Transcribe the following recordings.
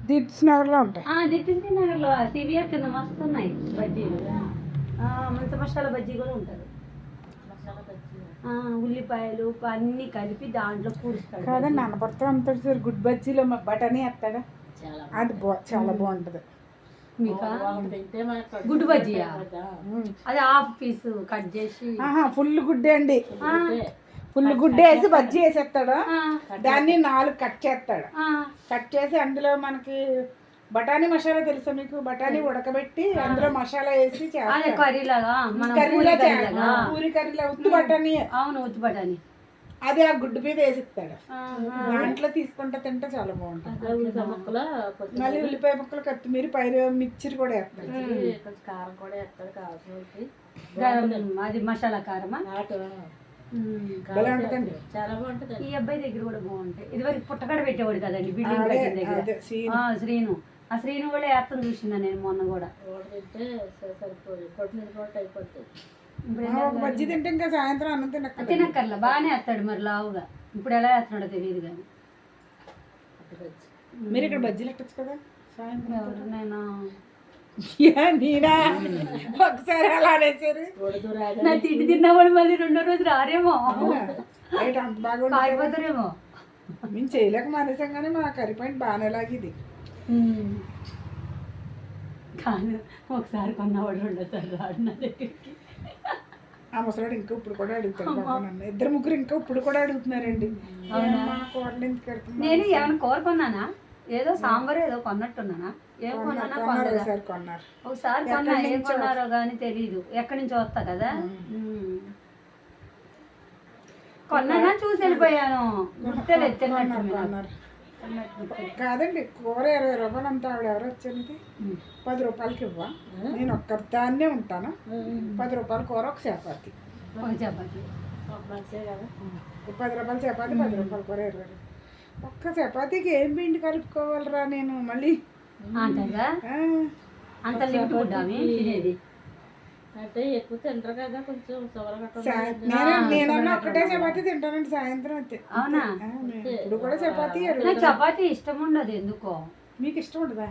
దిట్స్ నగర్లో ఉంటాయి. దిట్టించి నగర్లో సివిఆర్ కింద మస్తు ఉన్నాయి బజ్జీలు. మంచి మసాలా బజ్జీ కూడా ఉంటుంది. ఉల్లిపాయలు అన్నీ కలిపి దాంట్లో కూరుస్తాడు. కాదండి అనపడతా అమ్ముతాడు సార్. గుడ్ బజ్జీలో బఠానీ వేస్తాడా, అది చాలా బాగుంటుంది. గుడ్డు బజ్జీయా? అది హాఫ్ పీస్ కట్ చేసి ఫుల్ గుడ్డే అండి. ఫుల్ గుడ్డే వేసి బజ్జీ వేసేస్తాడు. దాన్ని 4 కట్ చేస్తాడు. కట్ చేసి అందులో మనకి బఠానీ మసాలా తెలుసా మీకు? బఠానీ ఉడకబెట్టి అందులో మసాలా వేసి పూరి కర్రీలా ఉత్తి బఠానీ. అవును, ఉత్తి బఠానీ. అది ఆ గుడ్డు మీద వేసిస్తాడు. దాంట్లో తీసుకుంటే తింటే చాలా బాగుంటుంది. మళ్ళీ ఉల్లిపాయ ముక్కలు, కొత్తిమీర, పైరు, మిర్చి కూడా వేస్తాడు. కారం కూడా వేస్తాడు కావాల్సిన. అది మసాలా కారమా? చాలా బాగుంటుంది. ఈ అబ్బాయి దగ్గర కూడా బాగుంటాయి. ఇదివరకు పుట్టకడ పెట్టేవాడు కదండి బిల్డింగ్ దగ్గర శ్రీను. ఆ శ్రీను కూడా వేస్తాను చూసిందా నేను మొన్న కూడా. బజ్జీ తింటే ఇంకా సాయంత్రం అన్నం తినక్కర్లా, బాగానే వేస్తాడు. మరి లావుగా ఇప్పుడు ఎలా వేస్తున్నాడో తెలియదు కానీ. మీరు ఇక్కడ బజ్జీలు ఎట్టచ్చు కదా సాయంత్రం? నేను ఒకసారి అలా అనేసారు. నా తిండి తిన్నవాడు మళ్ళీ 2వ రోజు రారేమో, కాగిపోతారేమో. మేము చేయలేక మానేసాం కానీ మా కర్రీ పాయింట్ బాగానే లాగింది. కానీ ఒకసారి కొన్నవాడు 2సారి రాడు నా దగ్గరికి. ఆ ముసలాడు ఇంకా ఇప్పుడు కూడా అడుగుతాడు. 2 ముగ్గురు ఇంకా ఇప్పుడు కూడా అడుగుతున్నారండి. నేను ఏమైనా కూర కొన్నానా? ఏదో సాంబార్ ఏదో కొన్నట్టున్నానా? ఏం కొన్నానా? ఒకసారి కొన్నా. ఏం కొన్నారో కానీ తెలీదు. ఎక్కడి నుంచి వస్తా కదా కొన్నానా చూసి వెళ్ళిపోయాను. గుర్తలేదు. కాదండి, కూర 20 రూపాయలు అంతా. ఆవిడ ఎవరు వచ్చింది 10 రూపాయలకి ఇవ్వ. నేను ఒక్కదాన్నే ఉంటాను. 10 రూపాయల కూర, ఒక చపాతి. 10 రూపాయల చపాతి, 10 రూపాయల కూర 20. ఒక్క చపాతీకి ఏం పిండి కలుపుకోవాలరా నేను మళ్ళీ? అంటే ఎక్కువ తింటారు కదా, కొంచెం నేనన్నా ఒక్కటే చపాతీ తింటానండి సాయంత్రం అయితే. అవునా? ఇప్పుడు కూడా చపాతీ. చపాతీ ఇష్టం ఉండదు ఎందుకో. మీకు ఇష్టం ఉండదా?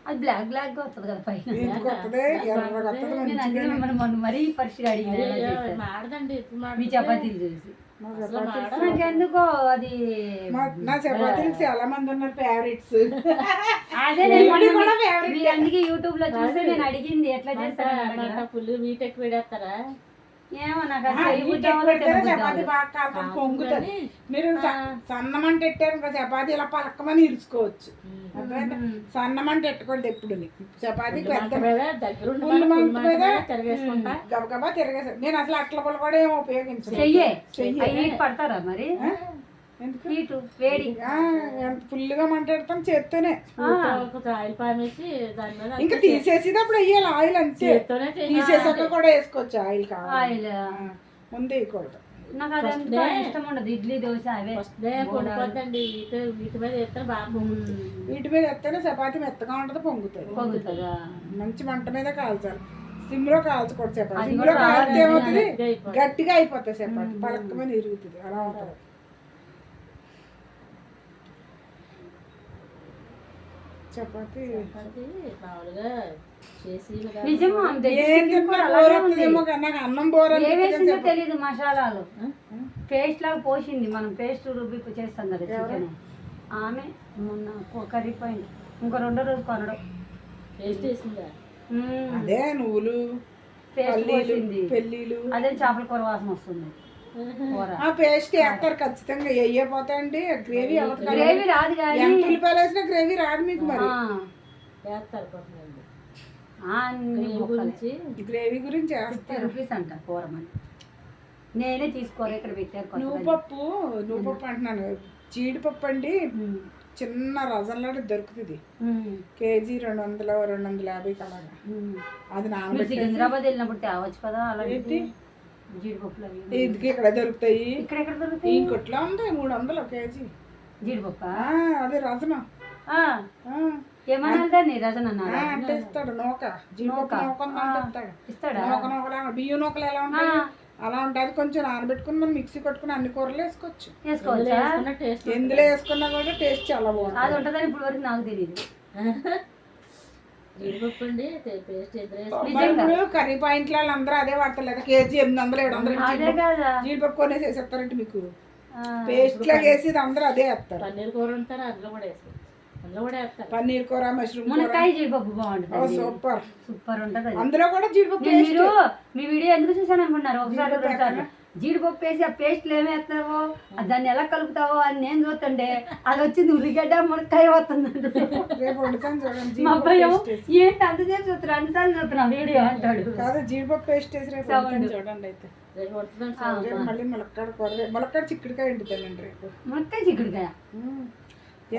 అది బ్లాక్ గా వస్తుంది కదా పైన. మరీ పరిస్థితి అడిగింది మీ చపాతీలు చూసి. నాకెందుకో అది నా చపాతీలు చాలా మంది ఉన్నారు ఫేవరెట్స్. అదే అందుకే యూట్యూబ్ లో చూసి నేను అడిగింది ఎట్లా చేస్తారా. ఫుల్ వీట్ ఎక్కువ పెడతారా ఏమో నాకు చపాతీ బాగా పొంగుతుంది. మీరు సన్నమంట పెట్టారు ఇంకా చపాతీ ఇలా పలకమని ఇరుచుకోవచ్చు. సన్నమంట పెట్టుకోండి ఎప్పుడు. చపాతీ గబగబా తిరగేసారు. నేను అసలు అట్ల పొల కూడా ఏమో ఉపయోగించను. పడతారా మరి? ఫుల్గా మంట పెడతాం చేత్తోనే. ఇంకా తీసేసేటప్పుడు వెయ్యాలి ఆయిల్. అంతే, తీసేసాక కూడా వేసుకోవచ్చు ఆయిల్. కావాలి ముందు వేయకూడదు. నాకు అదంతా ఇష్టం ఉండదు. ఇడ్లీ, దోశ అవే వీటి మీద వేస్తేనే చపాతీ మెత్తగా ఉంటుంది, పొంగుతుంది. మంచి మంట మీద కాల్చాలి. సిమ్ లో కాల్చకూడదు చపాతీ. సిమ్ లో కాల్తే ఏమవుతుంది, గట్టిగా అయిపోతుంది చపాతీ, పలకమని ఇరుగుతుంది. అలా ఉంటుంది. చపాతీ అన్నం తెలీదు. మసాలాలు పేస్ట్ లాగా పోసింది. మనం పేస్ట్ రుబ్బి చేస్తాం కదా చికెన్. ఆమె మొన్న కర్రీ పాయింట్ ఇంకో 2వ రోజు కొనడం పేస్ట్ వేసిందా? అదే నువ్వులు పేస్ట్ పోసింది. పెళ్ళిళ్ళు అదే చేపల కూర వాసన వస్తుంది. పేస్ట్ వేస్తారు ఖచ్చితంగా. వేయపోతాయండి గ్రేవీ. గ్రేవీ రాదు కానీ ఉల్లిపాయలు వేసిన గ్రేవీ రాదు మీకు. మరి గ్రేవీ గురించి రూపీస్ అంట కూర. మరి నేనే తీసుకోరు ఇక్కడ పెట్టారు. నువ్వు పప్పు అంటున్నాను. జీడిపప్పు అండి చిన్న రజంలాంటి దొరుకుతుంది. కేజీ 200, 250 అలాగా. అది సికింద్రాబాద్ వెళ్ళినప్పుడు తేవచ్చు కదా అలాంటి జీడిపప్పులు. ఇందుకు ఇక్కడ దొరుకుతాయి. ఈ కొట్లో ఉంటాయి 300 కేజీ జీడిపప్పు. అదే రజన. ఏమన్నా రజన అంటే ఇస్తాడు. నూక జీడిపప్పు నూక ఇస్తాడు. నూకలా బియ్యం నూకలు ఎలా ఉంటాయి అలా ఉంటుంది. కొంచెం నానబెట్టుకుని మనం మిక్సీ కొట్టుకుని అన్ని కూరలు వేసుకోవచ్చు. వేసుకోవచ్చా? టేస్ట్ ఎందులో వేసుకున్నా కూడా టేస్ట్ చాలా బాగుంటుంది. అది ఉంటుందని ఇప్పుడు వరకు నాకు తెలియదు. జీడిపప్పు అండి పేస్ట్ ఇప్పుడు కర్రీ పాయింట్లో అందరూ అదే వాడతారు లేదా కేజీ 800 700 అదే కదా. జీడిపప్పు కొనేసి వేసేస్తారంటే మీకు పేస్ట్ లాగా వేసి అందరూ అదే వేస్తారు. పన్నీర్ కూర ఉంటారు అందులో కూడా వేస్తారు, అందులో కూడా వేస్తారు. పన్నీర్ కూర, మష్రూమ్ కూర, మునక్కాయ జీడిపప్పు బాగుంటుంది, సూపర్ సూపర్ ఉంటుంది అది. అందులో కూడా జీడిపప్పు నేను పేస్ట్. మీరు మీ వీడియో ఎందుకు చూసాను అనుకున్నారు? ఒకసారి రెండుసార్లు జీడిపప్పు వేసి ఆ పేస్ట్లు ఏమేస్తావో దాన్ని ఎలా కలుపుతావో అని నేను చూస్తుండే అది వచ్చింది ఉల్లిగడ్డ మునక్కాయ వస్తుందండి. రేపు వండుతాను చూడండి. మా అబ్బాయి జీడిపప్పు పేస్ట్ వేసి. ఏంటి అంతసేపు చూస్తారు, అన్నిసార్లు చూస్తున్నాం వీడియో అంటాడు. కాదు జీడిపప్పు పేస్ట్ వేసి రేపు వండుతాను చూడండి. అయితే రేపు వండుతున్నాం. రేపు మళ్ళీ ములక్కాడ కూర, ములక్కాడ చిక్కుడుకాయ వండుతానండి రేపు. మునక్కాయ చిక్కుడుకాయ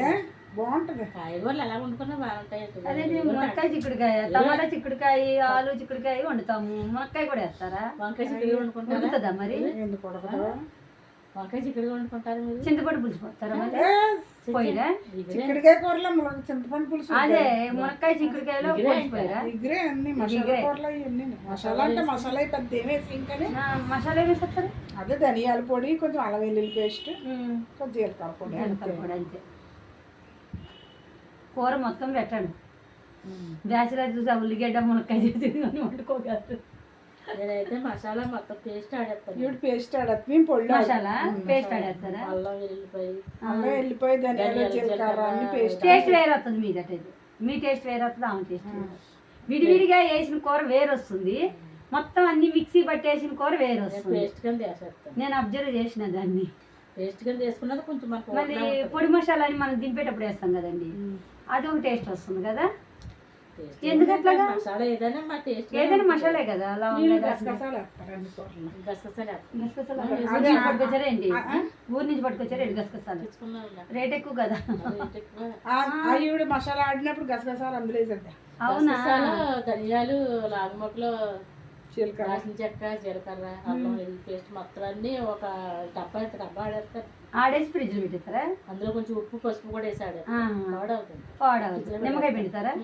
ఏ బాగుంటుంది. కాయగూరలు ఎలా వండుకున్నా బాగుంటాయి. అదే మునక్కాయ చిక్కుడుకాయ, టమాటా చిక్కుడుకాయ, ఆలు చిక్కుడుకాయ వండుతాము. మునక్కాయ కూడా వేస్తారా? వంకాయ చిక్కుడు వండుకుంటారా? ఉడుకుతుందా మరి? ఎందుకు ఉడకదు? వంకాయ చిక్కుడు వండుకుంటారు మీరు? చింతపండు పులుసు పోతారా మరి? పోయిరా? చిక్కుడుకాయ కూరలో చింతపండు పులుసు అదే మునక్కాయ చిక్కుడుకాయలో పోయిరా? ఇగ్రే అన్ని మసాలా కూరలు ఇవన్నీ. మసాలా అంటే మసాలా పెద్ద ఏమేసి ఇంకానే మసాలా వేసేస్తారు. అదే ధనియాల పొడి, కొంచెం అల్లం వెల్లుల్లి పేస్ట్, కొంచెం జీలకర్ర పొడి అంతే. కూర మొత్తం పెట్టండి. బ్యాచిలర్ చూసి ఉల్లిగడ్డ మునక్కాయ చేసి వండుకోగలరు. నేనైతే మసాలా మొత్తం పేస్ట్ ఆడేస్తాను. ఇప్పుడు పేస్ట్ ఆడదు, మేము పొడి మసాలా పేస్ట్ ఆడేస్తారా? అల్లం వెల్లిపాయ, అల్లం వెల్లిపాయ, ధనియాలు, జీలకర్ర అన్ని పేస్ట్. టేస్ట్ వేరే వస్తుంది మీది. అట్టయితే మీ టేస్ట్ వేరే వస్తుంది, ఆమె టేస్ట్ విడివిడిగా వేసిన కూర వేరు వస్తుంది, మొత్తం అన్ని మిక్సీ పట్టేసిన కూర వేరు వస్తుంది. పేస్ట్ కింద వేసేస్తాను. నేను అబ్జర్వ్ చేసిన దాన్ని. పేస్ట్ కింద వేసుకున్నది కొంచెం మనకు మళ్ళీ పొడి మసాలా అని మనం దింపేటప్పుడు వేస్తాం కదండి, అది ఒక టేస్ట్ వస్తుంది కదా. ఎందుకు అట్లాగా? మసాలా ఏదైనా మా టేస్ట్ ఏదైనా మసాలే కదా. అలా గసగసాలు వేస్తారు అన్ని కూరలు. గసగసాలు ఊరి నుంచి పట్టుకొచ్చారా ఏంటి? ఊరి నుంచి పట్టుకొచ్చారా ఏంటి గసగసాలు? తెచ్చుకున్నాం. రేట్ ఎక్కువ కదా. ఈవిడ మసాలా ఆడినప్పుడు గసగసాలు అందులో వేసేద్దాం. అవునా? ధనియాలు, లాగమొక్కలు, జీలకర్ర, దాల్చిన చెక్క, జీలకర్ర, అల్లం వెల్లుల్లి పేస్ట్ మొత్తం అన్ని ఒక డబ్బా ఆడేస్తారు. ఆడేసి ఫ్రిడ్జ్ లో పెట్టేస్తారా? అందులో కొంచెం ఉప్పు పసుపు కూడా వేసి ఆడారు. పాడవుతుంది. పాడవచ్చు. నిమ్మకాయ పిండుతారా?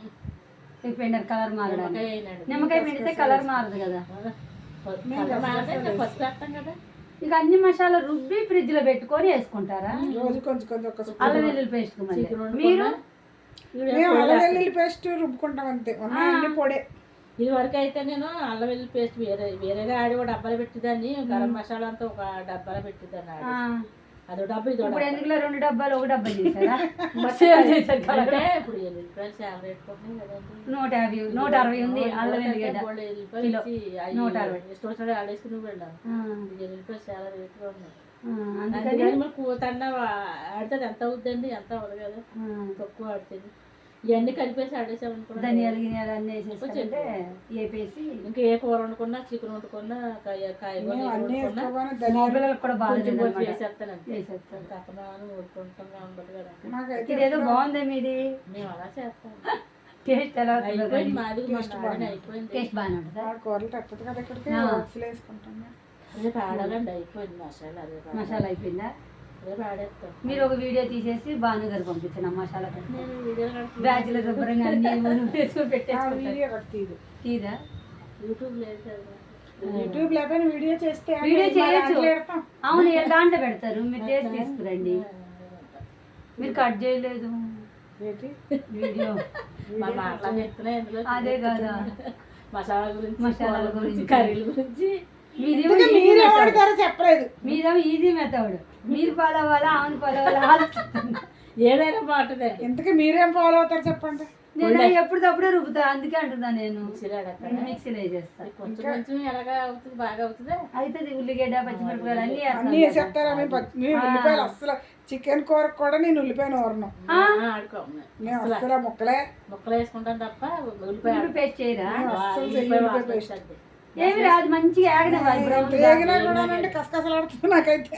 పిండారు కలర్ మారడానికి. వేయనండి. నిమ్మకాయ పిండితే కలర్ మారదు కదా. పసుపు వేస్తాం కదా. ఇక అన్ని మసాలా రుబ్బి ఫ్రిడ్జ్ లో పెట్టుకొని వేసుకుంటారా? రోజు కొంచెం కొంచెం ఒక స్పూన్. అల్లం వెల్లుల్లి పేస్ట్ మీరు? మేము అల్లం వెల్లుల్లి పేస్ట్ రుబ్బుకుంటాం అంతే, ఉన్నాయండి పొడే. ఇది వరకు అయితే నేను అల్లం వెల్లుల్లి పేస్ట్ వేరేగా ఆడి ఒక డబ్బాలో పెట్టిదాన్ని, గరం మసాలా అంతా ఒక డబ్బాలో పెట్టిదాన్ని. అదో డబ్బా ఇది ఇప్పుడు ఎందుకులో 2 డబ్బాలు 1 డబ్బా చేశారా? అంటే ఇప్పుడు ఎల్లిపాయలు చాలా రేట్ కొట్టినాయి కదండి. 150 160 ఉంది అల్లం వెల్లిగడ్డ. ఎల్లిపాయలు 160 ఇష్టం వచ్చినట్టు ఆడేసుకుని వెళ్ళాను. ఎల్లిపాయలు చాలా రేట్గా ఉన్నాయి. అందుకని మనకు కూతన్నా ఆడితే ఎంత అవుతుందండి? ఎంత అవ్వదు కదా, తక్కువ ఆడుతుంది. ఇవన్నీ కలిపేసి ఆడేసామనుకున్నా, ధనియాలు గినియాలు అన్నీ వేసేసుకుంటే వేపేసి ఇంకా ఏ కూర వండుకున్నా, చికెన్ వండుకున్నా, కాయగూరలు వండుకున్నా మొబైల్ కూడా బాగా వేసేస్తాను. కథనాలు ఊరుకుంటాం ఉండదు కదా. ఇదేదో బాగుంది మీది. మేము అలా చేస్తాం. టేస్ట్ ఎలా అయిపోయింది మాది. అయిపోయింది. టేస్ట్ బాగానే ఉంటుంది. కూరలు తప్పదు కదా, ఇక్కడికి బాక్సులు వేసుకుంటాం. రేపు ఆడాలండి. అయిపోయింది మసాలా. మసాలా అయిపోయిందా? రేపు ఆడేస్తాం. మీరు ఒక వీడియో తీసేసి భాను గారు పంపించాను మసాలా నేను వీడియో బ్యాచులర్ శుభ్రంగా అన్ని పెట్టేసుకుంటారు. వీడియో తీరు తీరా? యూట్యూబ్ లేదు కదా. యూట్యూబ్ లేకపోయినా వీడియో చేస్తే వీడియో చేయొచ్చు. అవును, దాంట్లో పెడతారు, మీరు చేసి తీసుకురండి. మీరు కట్ చేయలేదు వీడియో. అదే కదా, మసాలా గురించి, కర్రీల గురించి. మీదేమో చెప్పలేదు. మీదేమో ఈజీ మెథడ్. మీరు ఫాలో అవ్వాలా, ఆమెను ఫాలో అవ్వాలా? ఏదైనా బాగుంటుంది. ఇంతకీ మీరేం ఫాలో అవుతారు చెప్పండి. నేను ఎప్పటికప్పుడే రుబ్బుతా, అందుకే అంటున్నా. నేను మిక్సీలో వేసేస్తాను. కొంచెం కొంచెం ఎలాగా అవుతుంది, బాగా అవుతుంది. అయితే ఉల్లిగడ్డ, పచ్చిమిరపకాయలు అన్ని వేసేస్తారా? మేము ఉల్లిపాయలు అసలు చికెన్ కూర కూడా నేను ఉల్లిపాయను ఊరను. మేము అసలు ముక్కలు వేసుకుంటాం తప్ప ఉల్లిపాయ పేస్ట్ చేయరా? పేస్ట్ ఏమి రాదు, మంచిగా ఏగినా కూడా కసకసలాడుతుంది నాకైతే.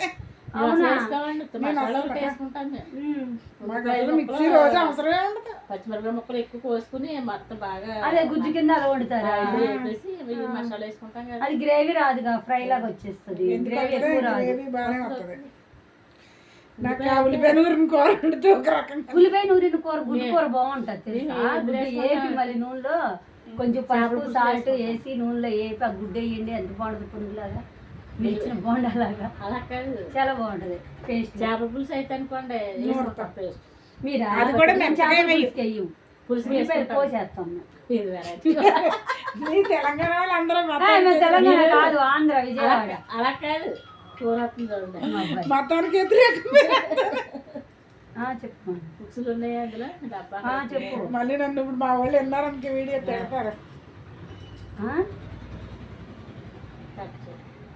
మిక్సీ రోజు అవసరమే ఉండదు. పచ్చిమిరపకాయ ముక్కలు ఎక్కువ కోసుకుని మొత్తం బాగా అదే గుజ్జు కింద అలా వండుతారా? మసాలా వేసుకుంటాం కదా. అది గ్రేవీ రాదుగా, ఫ్రై లాగా వచ్చేస్తుంది. గ్రేవీ బాగానే వస్తుంది. నాకు ఉల్లిపాయ నూరిన కూర వండితే ఒక రకంగా. ఉల్లిపాయ నూరిన కూర, గుడ్డు కూర బాగుంటది తెలుసా? గుడ్డు వేపి మళ్ళీ నూనెలో కొంచెం పసుపు సాల్ట్ వేసి నూనెలో వేపి ఆ గుడ్డ వేయండి, ఎంత బాగుంటుంది పురుగులాగా. మీరు ఇచ్చిన బోండాలాగా అలా కాదు, చాలా బాగుంటది పేస్ట్. చేపల పులుసు అయితే అనుకోండి వేసుకుంటాం పేస్ట్. మీరు అది కూడా మెత్తగా వేయు. పులుసు పోసేస్తాం మేము. ఇది వెరైటీ. మీ తెలంగాణ వాళ్ళు అందరూ మేము తెలంగాణ కాదు, ఆంధ్ర, విజయవాడ. అలా కాదు, కూర వస్తుంది చూడండి. మా అబ్బాయి. మతానికి వ్యతిరేకమే. చెప్పు పులుసులు ఉన్నాయి అందులో డబ్బా. చెప్పు. మళ్ళీ నన్ను ఇప్పుడు మా వాళ్ళు విన్నారనుకో వీడియో తిడతారు.